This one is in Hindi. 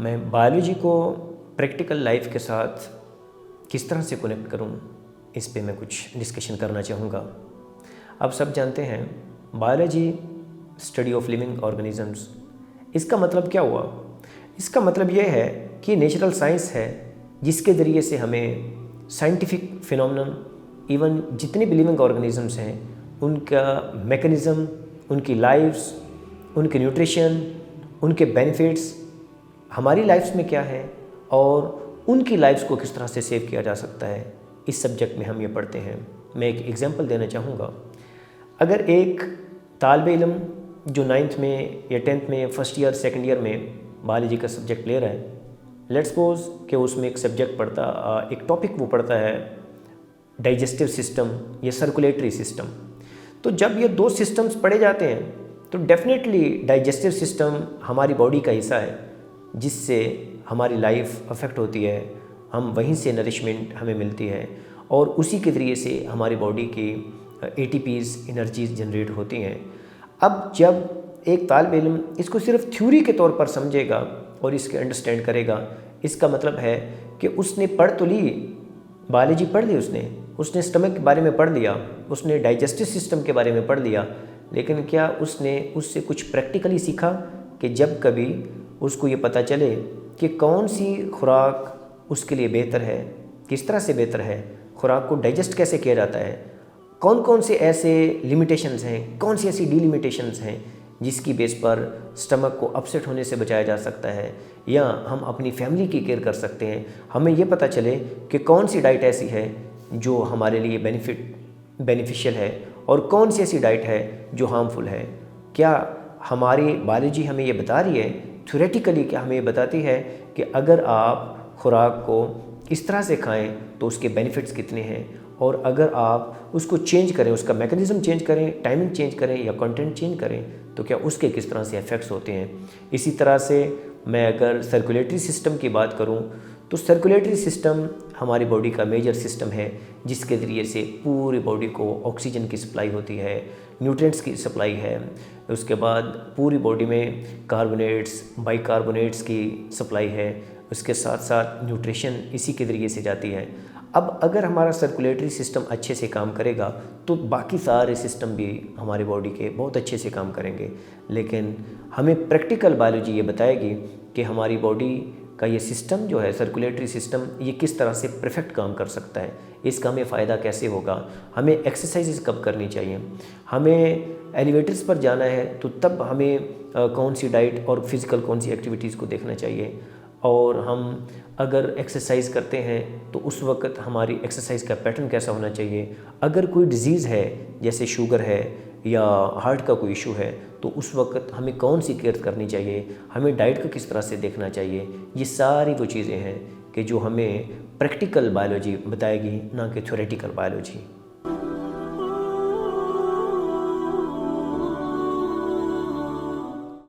मैं बायोलॉजी को प्रैक्टिकल लाइफ के साथ किस तरह से कनेक्ट करूं, इस पे मैं कुछ डिस्कशन करना चाहूँगा। आप सब जानते हैं biology study of living organisms. इसका मतलब क्या हुआ? इसका मतलब ये है कि नेचुरल साइंस है जिसके ज़रिए से हमें साइंटिफिक फिनोमेनन, इवन जितने भी लिविंग ऑर्गेनिजम्स हैं उनका मैकेनिज़्म, उनकी लाइफ्स, उनके न्यूट्रिशन, उनके बेनिफिट्स, हमारी लाइफ्स में क्या है और उनकी लाइफ्स को किस तरह से सेव किया जा सकता है, इस सब्जेक्ट में हम ये पढ़ते हैं। मैं एक एग्जांपल देना चाहूँगा। अगर एक तालिब इल्म जो 9th में या 10th में, फर्स्ट ईयर, सेकंड ईयर में बायोलॉजी का सब्जेक्ट ले रहा है, लेट्स सपोज कि उसमें एक सब्जेक्ट पढ़ता, एक टॉपिक वो पढ़ता है डाइजेस्टिव सिस्टम या सर्कुलेटरी सिस्टम। तो जब ये दो सिस्टम्स पढ़े जाते हैं तो डेफिनेटली डाइजेस्टिव सिस्टम हमारी बॉडी का हिस्सा है जिससे हमारी लाइफ अफेक्ट होती है, हम वहीं से नरिशमेंट हमें मिलती है और उसी के ज़रिए से हमारी बॉडी की ATPs एनर्जीज जनरेट होती हैं। अब जब एक तालिब इल्म इसको सिर्फ थ्योरी के तौर पर समझेगा और इसके अंडरस्टैंड करेगा, इसका मतलब है कि उसने पढ़ तो ली, बायोलॉजी पढ़ ली, उसने स्टमक के बारे में पढ़ लिया, उसने डाइजेस्टिव सिस्टम के बारे में पढ़ लिया, लेकिन क्या उसने उससे कुछ प्रैक्टिकली सीखा कि जब कभी उसको ये पता चले कि कौन सी खुराक उसके लिए बेहतर है, किस तरह से बेहतर है, खुराक को डाइजेस्ट कैसे किया जाता है, कौन कौन से ऐसे लिमिटेशंस हैं, कौन सी ऐसी डिलिमिटेशंस हैं जिसकी बेस पर स्टमक को अपसेट होने से बचाया जा सकता है या हम अपनी फैमिली की केयर कर सकते हैं। हमें ये पता चले कि कौन सी डाइट ऐसी है जो हमारे लिए बेनिफिशियल है और कौन सी ऐसी डाइट है जो हार्मफुल है। क्या हमारी बायोलॉजी हमें ये बता रही है, थ्योरेटिकली क्या हमें ये बताती है कि अगर आप खुराक को इस तरह से खाएं तो उसके बेनिफिट्स कितने हैं, और अगर आप उसको चेंज करें, उसका मैकेनिज़्म चेंज करें, टाइमिंग चेंज करें या कंटेंट चेंज करें तो क्या उसके किस तरह से इफ़ेक्ट्स होते हैं। इसी तरह से मैं अगर सर्कुलेटरी सिस्टम की बात करूं तो सर्कुलेटरी सिस्टम हमारी बॉडी का मेजर सिस्टम है जिसके ज़रिए से पूरी बॉडी को ऑक्सीजन की सप्लाई होती है, न्यूट्रिएंट्स की सप्लाई है, उसके बाद पूरी बॉडी में कार्बोनेट्स, बाइकार्बोनेट्स की सप्लाई है, उसके साथ साथ न्यूट्रिशन इसी के ज़रिए से जाती है। अब अगर हमारा सर्कुलेटरी सिस्टम अच्छे से काम करेगा तो बाकी सारे सिस्टम भी हमारे बॉडी के बहुत अच्छे से काम करेंगे। लेकिन हमें प्रैक्टिकल बायोलॉजी ये बताएगी कि हमारी बॉडी का ये सिस्टम जो है सर्कुलेटरी सिस्टम, ये किस तरह से परफेक्ट काम कर सकता है, इसका हमें फ़ायदा कैसे होगा, हमें एक्सरसाइज कब करनी चाहिए, हमें एलिवेटर्स पर जाना है तो तब हमें कौन सी डाइट और फिज़िकल कौन सी एक्टिविटीज़ को देखना चाहिए, और हम अगर एक्सरसाइज करते हैं तो उस वक्त हमारी एक्सरसाइज का पैटर्न कैसा होना चाहिए। अगर कोई डिज़ीज़ है जैसे शुगर है या हार्ट का कोई इशू है तो उस वक्त हमें कौन सी केयर करनी चाहिए, हमें डाइट को किस तरह से देखना चाहिए। ये सारी वो चीज़ें हैं कि जो हमें प्रैक्टिकल बायोलॉजी बताएगी, ना कि थ्योरेटिकल बायोलॉजी।